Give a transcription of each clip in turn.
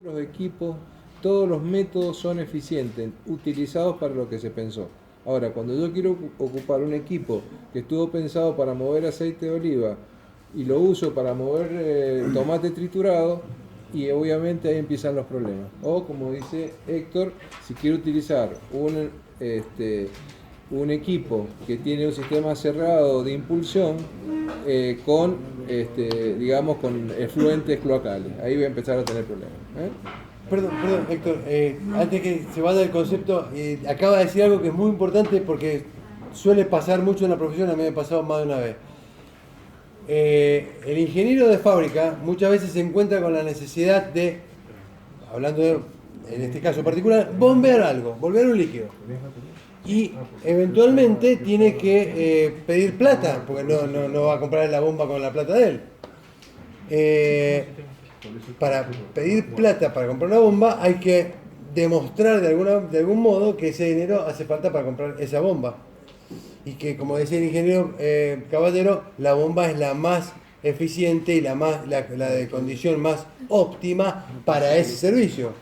Los equipos, todos los métodos son eficientes, utilizados para lo que se pensó. Ahora, cuando yo quiero ocupar un equipo que estuvo pensado para mover aceite de oliva y lo uso para mover tomate triturado, y obviamente ahí empiezan los problemas. O como dice Héctor, si quiero utilizar un equipo que tiene un sistema cerrado de impulsión con, digamos, con efluentes cloacales, ahí voy a empezar a tener problemas. Perdón, Héctor, antes que se vaya el concepto, acaba de decir algo que es muy importante porque suele pasar mucho en la profesión, a mí me ha pasado más de una vez. El ingeniero de fábrica muchas veces se encuentra con la necesidad de, hablando de, en este caso particular, bombear algo, bombear un líquido. Y eventualmente tiene que pedir plata, porque no va a comprar la bomba con la plata de él. Para pedir plata para comprar una bomba hay que demostrar de algún modo que ese dinero hace falta para comprar esa bomba. Y que, como decía el ingeniero Caballero, la bomba es la más eficiente y la de condición más óptima para ese servicio.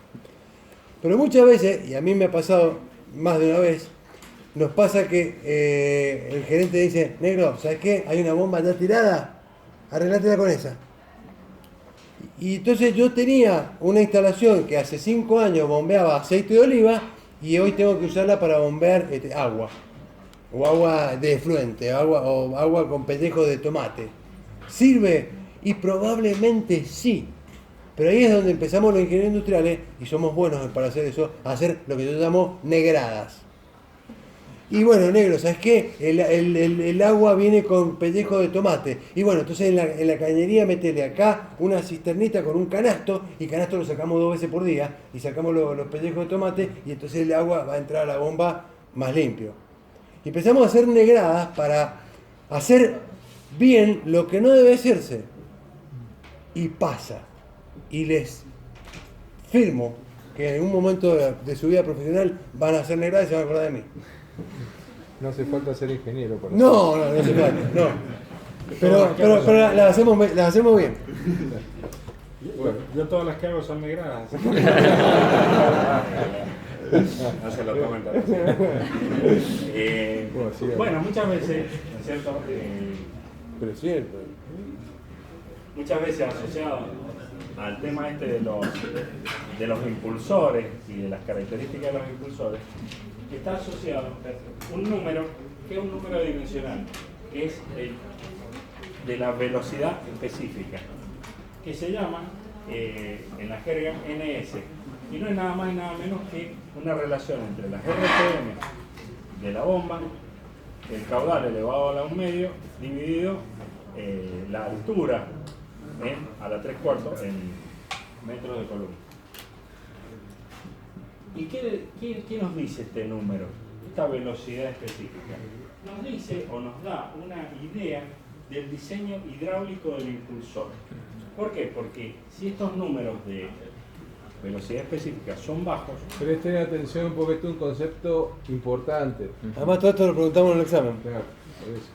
Pero muchas veces, y a mí me ha pasado más de una vez, nos pasa que el gerente dice: negro, ¿sabes qué? Hay una bomba ya tirada, arreglátela con esa. Y entonces yo tenía una instalación que hace 5 años bombeaba aceite de oliva y hoy tengo que usarla para bombear agua. O agua de efluente, o agua con pellejo de tomate. ¿Sirve? Y probablemente sí. Pero ahí es donde empezamos los ingenieros industriales, y somos buenos para hacer eso, hacer lo que yo llamo negradas. Y bueno, negro, ¿sabes qué? El agua viene con pellejo de tomate. Y bueno, entonces en la cañería metele acá una cisternita con un canasto, y canasto lo sacamos 2 veces por día, y sacamos los pellejos de tomate, y entonces el agua va a entrar a la bomba más limpio. Y empezamos a hacer negradas para hacer bien lo que no debe hacerse. Y pasa. Y les firmo que en un momento de su vida profesional van a hacer negradas y se van a acordar de mí. No hace falta ser ingeniero para no hace falta, no. Pero las hacemos bien. Bueno, yo todas las que hago son negradas. No se lo tomen tan bueno, muchas veces, ¿no es cierto? Pero es cierto. Muchas veces asociado al tema de los impulsores y de las características de los impulsores, está asociado un número que es un número dimensional, que es de la velocidad específica, que se llama en la jerga NS, y no es nada más y nada menos que una relación entre las RPM de la bomba, el caudal elevado a la 1/2, dividido la altura a la 3/4 en metros de columna. ¿Y qué nos dice este número, esta velocidad específica? Nos dice o nos da una idea del diseño hidráulico del impulsor. ¿Por qué? Porque si estos números de velocidad específica son bajos... Presten atención porque esto es un concepto importante. Además todo esto lo preguntamos en el examen. Claro, por eso.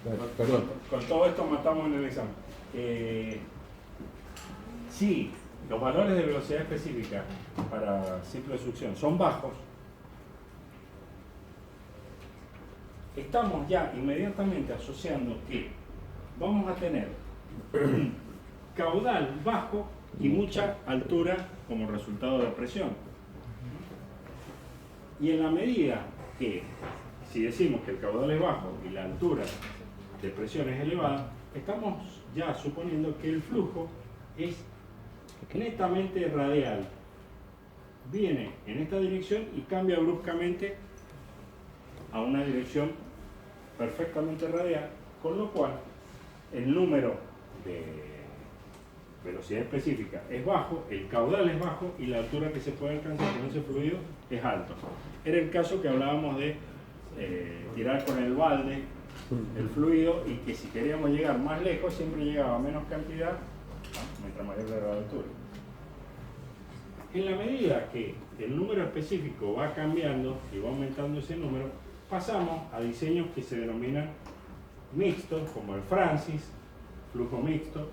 Dale, perdón. Con todo esto matamos en el examen. Si los valores de velocidad específica para ciclo de succión son bajos, estamos ya inmediatamente asociando que vamos a tener un caudal bajo y mucha altura como resultado de la presión. Y en la medida que, si decimos que el caudal es bajo y la altura de presión es elevada, estamos ya suponiendo que el flujo es netamente radial. Viene en esta dirección y cambia bruscamente a una dirección perfectamente radial, con lo cual el número de velocidad específica es bajo, el caudal es bajo y la altura que se puede alcanzar con ese fluido es alto. Era el caso que hablábamos de tirar con el balde el fluido, y que si queríamos llegar más lejos siempre llegaba a menos cantidad mientras mayor era la altura. En la medida que el número específico va cambiando y va aumentando ese número, pasamos a diseños que se denominan mixtos, como el Francis, flujo mixto,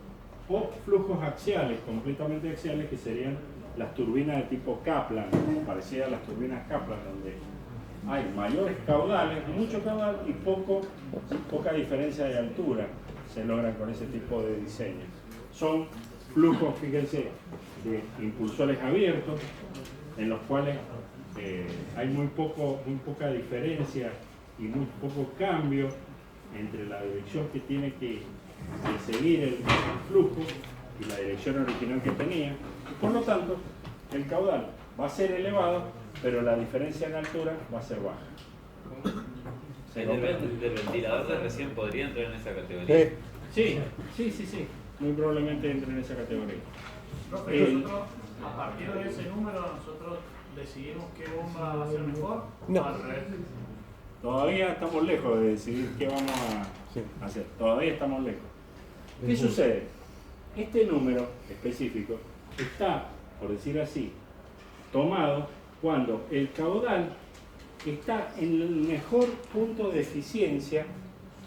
o flujos axiales, completamente axiales, que serían las turbinas de tipo Kaplan, parecidas a las turbinas Kaplan, donde hay mayores caudales, mucho caudal y poca diferencia de altura se logran con ese tipo de diseño. Son flujos, fíjense, de impulsores abiertos, en los cuales hay muy poca diferencia y muy poco cambio entre la dirección que tiene que seguir el flujo y la dirección original que tenía. Por lo tanto, el caudal va a ser elevado, pero la diferencia en altura va a ser baja. ¿El ventilador de recién podría entrar en esa categoría? Sí. Muy probablemente entre en esa categoría. Nosotros, a partir de ese número, nosotros decidimos qué bomba va a ser mejor. No. Al revés. Todavía estamos lejos de decidir qué vamos a hacer. Todavía estamos lejos. ¿Qué sucede? Este número específico está, por decir así, tomado cuando el caudal está en el mejor punto de eficiencia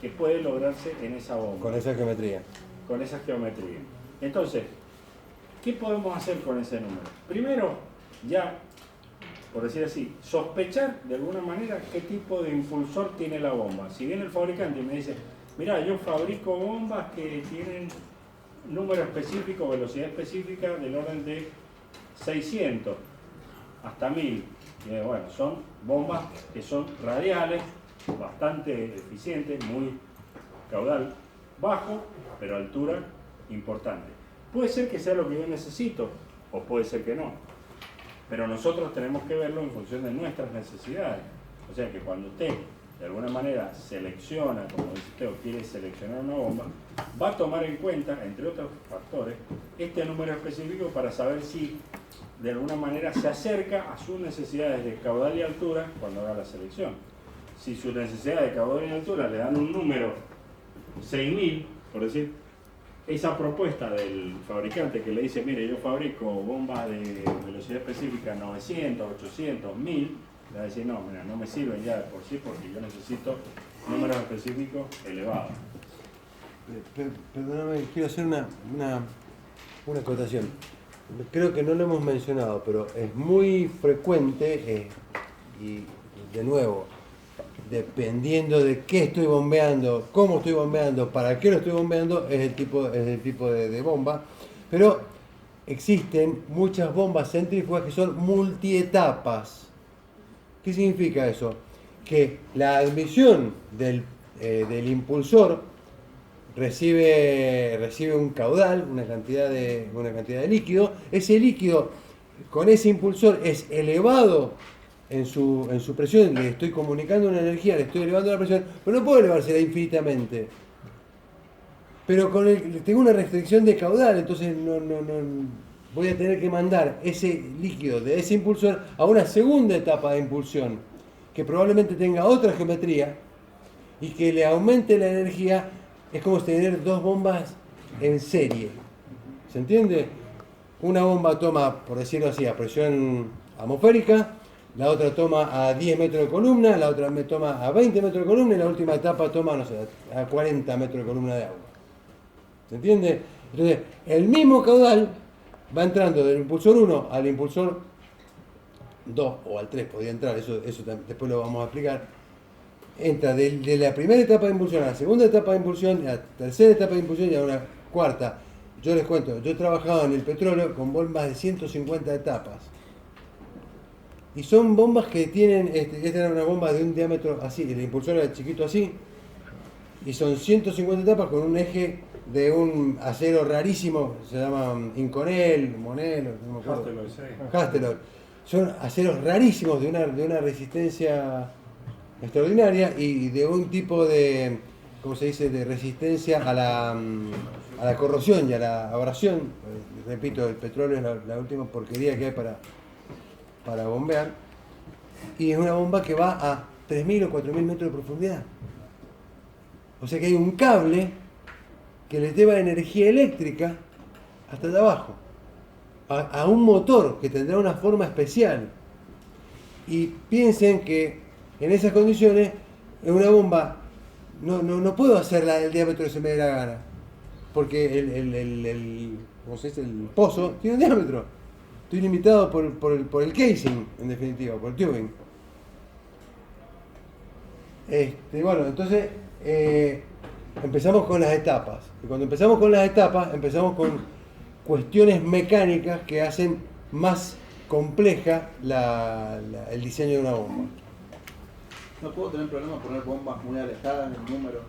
que puede lograrse en esa bomba. Con esa geometría. Con esa geometría. Entonces, ¿qué podemos hacer con ese número? Primero, ya, por decir así, sospechar de alguna manera qué tipo de impulsor tiene la bomba. Si viene el fabricante y me dice, mira, yo fabrico bombas que tienen número específico, velocidad específica del orden de 600 hasta 1000. Bueno, son bombas que son radiales, bastante eficientes, muy caudal bajo, pero altura importante. Puede ser que sea lo que yo necesito, o puede ser que no. Pero nosotros tenemos que verlo en función de nuestras necesidades. O sea que cuando usted de alguna manera selecciona, como dice usted, o quiere seleccionar una bomba, va a tomar en cuenta, entre otros factores, este número específico para saber si de alguna manera se acerca a sus necesidades de caudal y altura cuando haga la selección. Si sus necesidades de caudal y altura le dan un número 6000, por decir, esa propuesta del fabricante que le dice, mire, yo fabrico bombas de velocidad específica 900, 800, 1000, le va a decir, no, mira, no me sirven ya de por sí porque yo necesito números específicos elevados. Perdóname, quiero hacer una acotación. Creo que no lo hemos mencionado, pero es muy frecuente y de nuevo, dependiendo de qué estoy bombeando, cómo estoy bombeando, para qué lo estoy bombeando, es el tipo de bomba. Pero existen muchas bombas centrífugas que son multietapas. ¿Qué significa eso? Que la admisión del impulsor recibe un caudal, una cantidad de líquido. Ese líquido con ese impulsor es elevado en su presión, le estoy comunicando una energía, le estoy elevando la presión, pero no puedo elevársela infinitamente. Pero tengo una restricción de caudal, entonces no voy a tener que mandar ese líquido de ese impulsor a una segunda etapa de impulsión, que probablemente tenga otra geometría y que le aumente la energía. Es como tener dos bombas en serie. ¿Se entiende? Una bomba toma, por decirlo así, a presión atmosférica, la otra toma a 10 metros de columna, la otra me toma a 20 metros de columna y la última etapa toma, no sé, a 40 metros de columna de agua. ¿Se entiende? Entonces, el mismo caudal va entrando del impulsor 1 al impulsor 2 o al 3, podría entrar, eso después lo vamos a explicar. Entra de la primera etapa de impulsión a la segunda etapa de impulsión, a la tercera etapa de impulsión y a una cuarta. Yo les cuento, yo he trabajado en el petróleo con bombas de 150 etapas. Y son bombas que tienen, esta era una bomba de un diámetro así, el impulsor era chiquito así, y son 150 etapas con un eje de un acero rarísimo, se llama Inconel, Monel, no me acuerdo. Hastelor. Son aceros rarísimos de una resistencia extraordinaria y de un tipo de, ¿cómo se dice?, de resistencia a la corrosión y a la abrasión. Repito, el petróleo es la última porquería que hay para bombear. Y es una bomba que va a 3.000 o 4.000 metros de profundidad. O sea que hay un cable que les lleva energía eléctrica hasta allá abajo, a un motor que tendrá una forma especial. Y piensen que en esas condiciones, en una bomba, no puedo hacerla del diámetro que se me dé la gana. porque ¿cómo se dice? El pozo tiene un diámetro. Estoy limitado por el casing, en definitiva, por el tubing. Bueno, entonces empezamos con las etapas. Y cuando empezamos con las etapas, empezamos con cuestiones mecánicas que hacen más compleja el diseño de una bomba. No puedo tener problemas poner bombas muy alejadas en el número.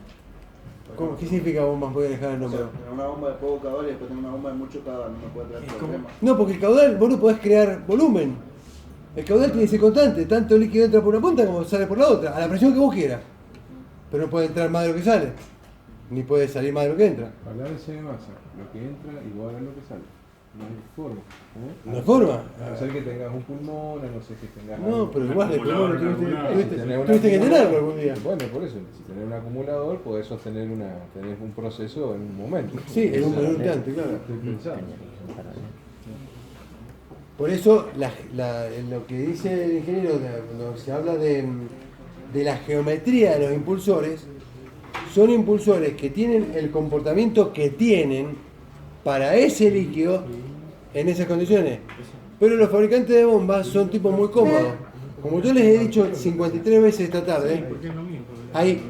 ¿Qué significa bombas muy alejadas del O sea, número? una bomba de poco caudal y después tener una bomba de mucho caudal, no me puede traer problemas. No, porque el caudal, vos no podés crear volumen. El caudal tiene que ser constante, tanto líquido entra por una punta como sale por la otra, a la presión que vos quieras. Pero no puede entrar más de lo que sale, ni puede salir más de lo que entra. La densidad de masa, lo que entra igual a lo que sale. No hay forma. ¿No hay forma? A no ser que tengas un pulmón, a no ser que tengas. No, algo. pero igual el pulmón lo tuviste Tenés un que acumulador. tenerlo algún día. Bueno, por eso, si tenés un acumulador, podés sostener tenés un proceso en un momento. Sí, en un instante, claro. Estoy pensando. Por eso, en lo que dice el ingeniero, cuando se habla de la geometría de los impulsores, son impulsores que tienen el comportamiento que tienen para ese líquido en esas condiciones. Pero los fabricantes de bombas son tipos muy cómodos. Como yo les he dicho 53 veces esta tarde, hay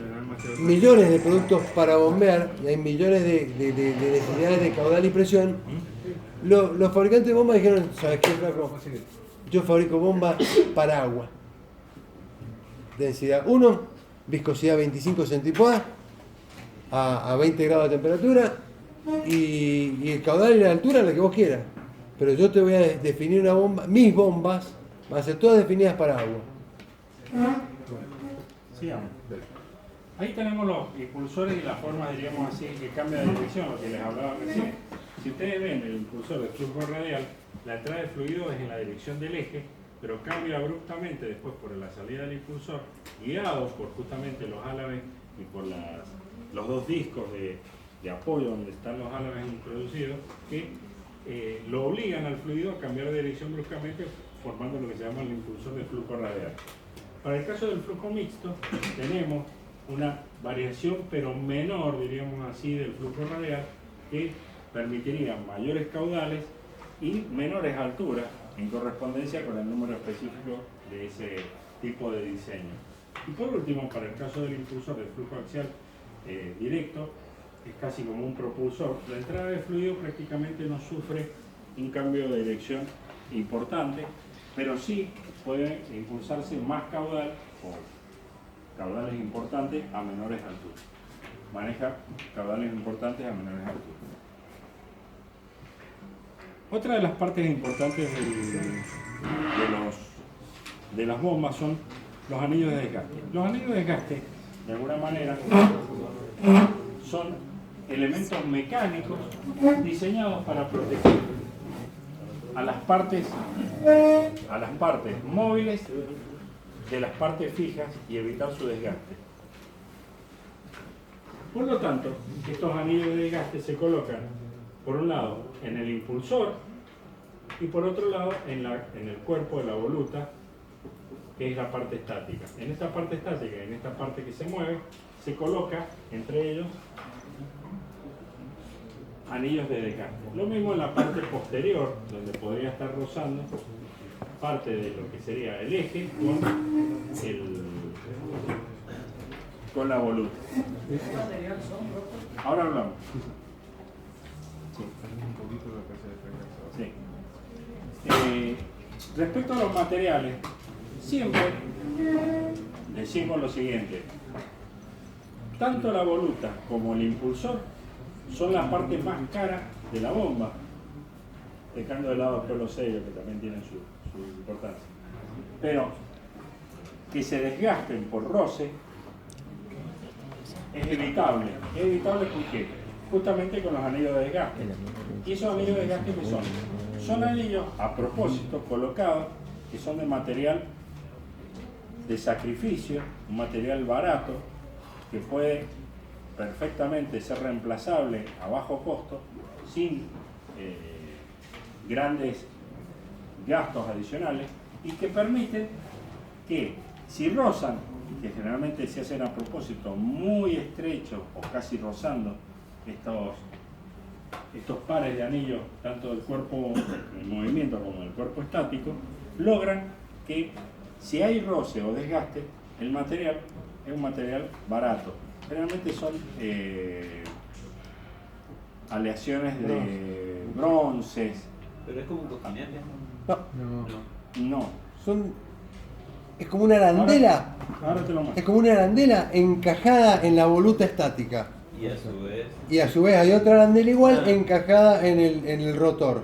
millones de productos para bombear y hay millones de necesidades de caudal y presión. Los fabricantes de bombas dijeron, ¿sabes qué, flaco? Yo fabrico bombas para agua. Densidad 1, viscosidad 25 centipodas, a 20 grados de temperatura y el caudal y la altura la que vos quieras. Pero yo te voy a definir una bomba, mis bombas van a ser todas definidas para agua. Sigamos. Ahí tenemos los impulsores y las formas, diríamos así, que cambia de dirección, lo que les hablaba recién. Si ustedes ven el impulsor de flujo radial, la entrada de fluido es en la dirección del eje, pero cambia abruptamente después por la salida del impulsor, guiado por justamente los álabes y por los dos discos de apoyo donde están los álabes introducidos, que lo obligan al fluido a cambiar de dirección bruscamente, formando lo que se llama el impulsor de flujo radial. Para el caso del flujo mixto, tenemos una variación, pero menor, diríamos así, del flujo radial, que permitiría mayores caudales y menores alturas en correspondencia con el número específico de ese tipo de diseño. Y por último, para el caso del impulsor de flujo axial directo, es casi como un propulsor. La entrada de fluido prácticamente no sufre un cambio de dirección importante, pero sí puede impulsarse más caudal o caudales importantes a menores alturas. Maneja caudales importantes a menores alturas. Otra de las partes importantes de las bombas son los anillos de desgaste. Los anillos de desgaste, de alguna manera, son elementos mecánicos diseñados para proteger a las partes móviles de las partes fijas y evitar su desgaste. Por lo tanto, estos anillos de desgaste se colocan, por un lado, en el impulsor y por otro lado, en el cuerpo de la voluta, que es la parte estática. En esta parte estática y en esta parte que se mueve, se coloca entre ellos anillos de desgaste. Lo mismo en la parte posterior, donde podría estar rozando parte de lo que sería el eje con la voluta. Ahora hablamos. Sí. Respecto a los materiales, siempre decimos lo siguiente: tanto la voluta como el impulsor son la parte más cara de la bomba, dejando de lado todos los sellos que también tienen su importancia. Pero que se desgasten por roce es evitable. ¿Es evitable por qué? Justamente con los anillos de desgaste. ¿Y esos anillos de desgaste qué son? Son anillos a propósito colocados que son de material de sacrificio, un material barato que puede perfectamente ser reemplazable a bajo costo sin grandes gastos adicionales y que permiten que si rozan, que generalmente se hacen a propósito muy estrechos o casi rozando estos pares de anillos, tanto del cuerpo en movimiento como del cuerpo estático, logran que si hay roce o desgaste, el material es un material barato. Generalmente son aleaciones de bronces. Pero es como un cojín. No. Es como una arandela. Ahora te lo Es muestro. como una arandela encajada en la voluta estática. Y a su vez. Y a su vez hay otra arandela igual encajada en el rotor,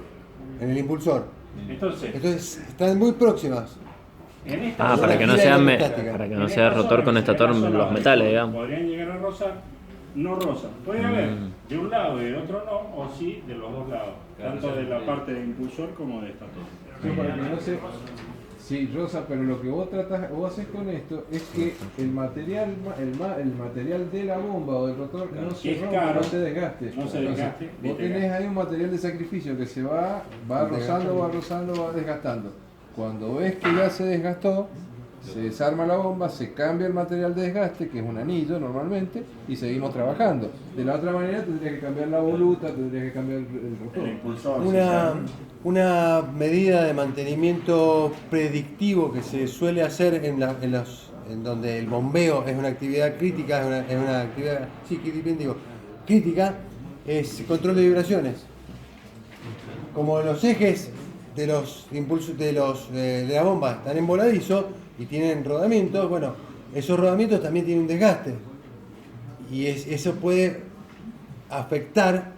en el impulsor. Entonces, Entonces están muy próximas. en esta Ah, para que no gira sea, hidrostática. para que no en sea esta rotor zona, con en estator esta zona los metales, digamos. podrían llegar a rozar, no rozan. Puede haber de un lado y del otro no, o sí de los dos lados, Claro, tanto de sí. la parte de impulsor como de estator. Yo para que no se... Sí, Rosa, pero lo que vos haces con esto es que el material de la bomba o del rotor no Que se es rompa, caro, no se desgaste. no se Entonces, desgaste, vos ni te tenés gaste. ahí un material de sacrificio que se va rozando, va desgastando. Cuando ves que ya se desgastó, se desarma la bomba, se cambia el material de desgaste, que es un anillo normalmente, y seguimos trabajando. De la otra manera tendrías que cambiar la voluta, tendrías que cambiar el rotor. El impulsor. Una medida de mantenimiento predictivo que se suele hacer en donde el bombeo es una actividad crítica, es una actividad, sí, bien digo, crítica, es control de vibraciones. Como los ejes de los impulsos de la bomba están en voladizo y tienen rodamientos, bueno, esos rodamientos también tienen un desgaste y eso puede afectar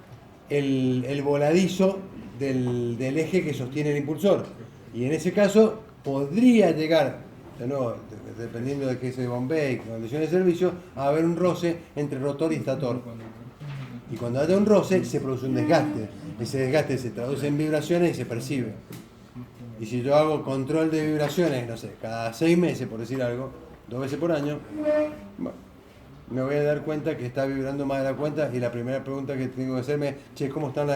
el voladizo del eje que sostiene el impulsor, y en ese caso podría llegar, de nuevo, dependiendo de que se bombee y condiciones de servicio, a haber un roce entre rotor y estator. Y cuando haya un roce se produce un desgaste. Ese desgaste se traduce en vibraciones y se percibe. Y si yo hago control de vibraciones, no sé, cada 6 meses, por decir algo, 2 veces por año, bueno, me voy a dar cuenta que está vibrando más de la cuenta, y la primera pregunta que tengo que hacerme es, che, ¿cómo están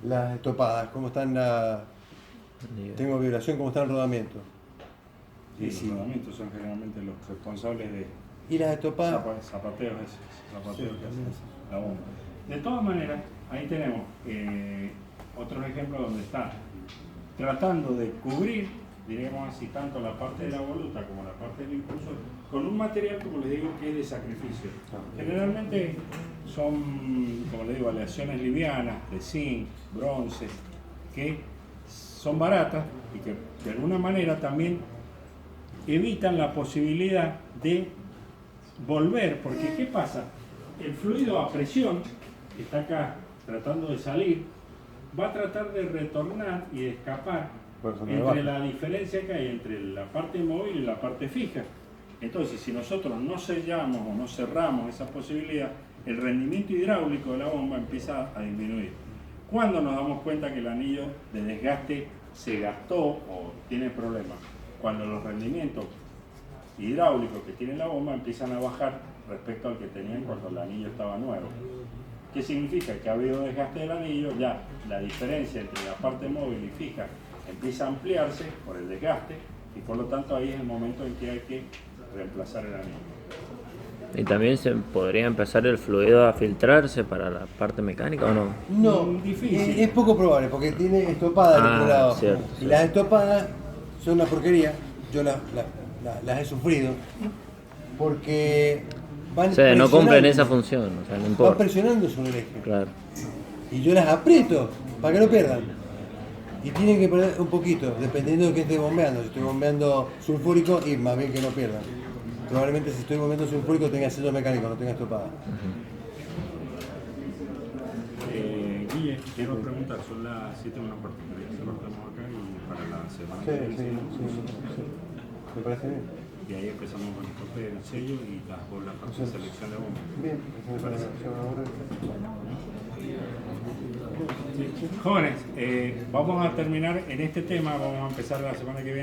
las estopadas? ¿Cómo están tengo vibración? ¿Cómo está el rodamiento? Sí, los rodamientos son generalmente los responsables de Y las estopadas... zapateos que hacen la bomba. De todas maneras, ahí tenemos otros ejemplos donde está tratando de cubrir, diríamos así, tanto la parte de la voluta como la parte del impulsor, con un material, como les digo, que es de sacrificio. Generalmente son, como les digo, aleaciones livianas de zinc, bronce, que son baratas y que de alguna manera también evitan la posibilidad de volver, porque ¿qué pasa? El fluido a presión, que está acá tratando de salir, va a tratar de retornar y de escapar entre la diferencia que hay entre la parte móvil y la parte fija. Entonces, si nosotros no sellamos o no cerramos esa posibilidad, el rendimiento hidráulico de la bomba empieza a disminuir. ¿Cuándo nos damos cuenta que el anillo de desgaste se gastó o tiene problemas? Cuando los rendimientos hidráulicos que tiene la bomba empiezan a bajar respecto al que tenían cuando el anillo estaba nuevo. ¿Qué significa? Que ha habido desgaste del anillo, ya la diferencia entre la parte móvil y fija empieza a ampliarse por el desgaste, y por lo tanto ahí es el momento en que hay que reemplazar el anillo. ¿Y también se podría empezar el fluido a filtrarse para la parte mecánica o no? No, Difícil. es poco probable, porque tiene estopadas del otro lado. Cierto, Y cierto. las estopadas son una porquería, yo las he sufrido, porque van O sea, no cumplen presionando- esa función, o sea, no van importa. presionando sobre el eje. Claro. Y yo las aprieto para que no pierdan. Y tienen que perder un poquito, dependiendo de qué esté bombeando. Si estoy bombeando sulfúrico, y más bien que no pierdan. Probablemente si estoy bombeando sulfúrico tenga sello mecánico, no tenga estopada. Guille, quiero preguntar, son las 7 menos cuarto, ¿querés que cortemos acá y para la semana que viene? Me parece bien. Y ahí empezamos con el corte del sello y las bolas para la selección de bombas. Bien, eso me parece. Jóvenes, vamos a terminar en este tema, vamos a empezar la semana que viene.